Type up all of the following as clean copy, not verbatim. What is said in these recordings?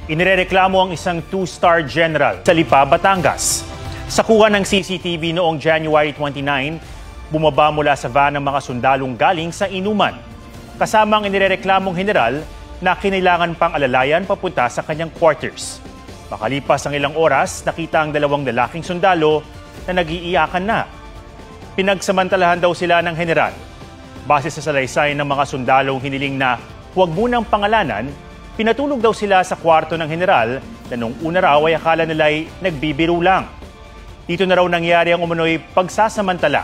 Inirereklamo ang isang two-star general sa Lipa, Batangas. Sa kuha ng CCTV noong January 29, bumaba mula sa van ng mga sundalong galing sa inuman. Kasama ang inirereklamong general na kinailangan pang alalayan papunta sa kanyang quarters. Makalipas ang ilang oras, nakita ang dalawang lalaking sundalo na nag-iiyakan na. Pinagsamantalahan daw sila ng general. Base sa salaysay ng mga sundalong hiniling na huwag munang pangalanan, pinatulog daw sila sa kwarto ng general na nung una raw ay akala nila'y nagbibiro lang. Dito na raw nangyari ang umano'y pagsasamantala.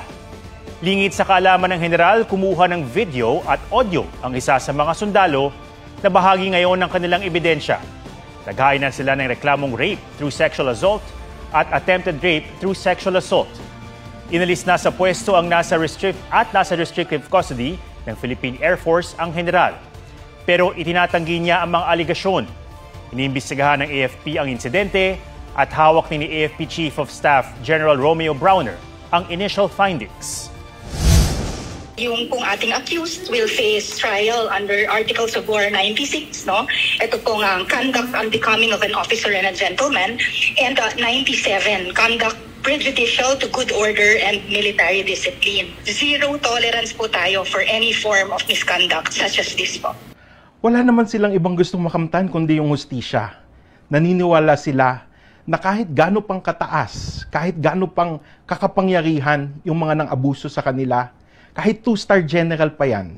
Lingid sa kaalaman ng general, kumuha ng video at audio ang isa sa mga sundalo na bahagi ngayon ng kanilang ebidensya. Naghain na sila ng reklamong rape through sexual assault at attempted rape through sexual assault. Inalis na sa pwesto ang nasa restrictive custody ng Philippine Air Force ang general. Pero itinatanggi niya ang mga aligasyon. Iniimbestigahan ng AFP ang insidente at hawak ni AFP Chief of Staff General Romeo Browner ang initial findings. Yung pong ating accused will face trial under Articles of War 96, no? Ito pong conduct unbecoming of an officer and a gentleman, and 97, conduct prejudicial to good order and military discipline. Zero tolerance po tayo for any form of misconduct such as this po. Wala naman silang ibang gustong makamtan kundi yung hustisya. Naniniwala sila na kahit gaano pang kataas, kahit gaano pang kakapangyarihan yung mga nang-abuso sa kanila, kahit two-star general pa yan,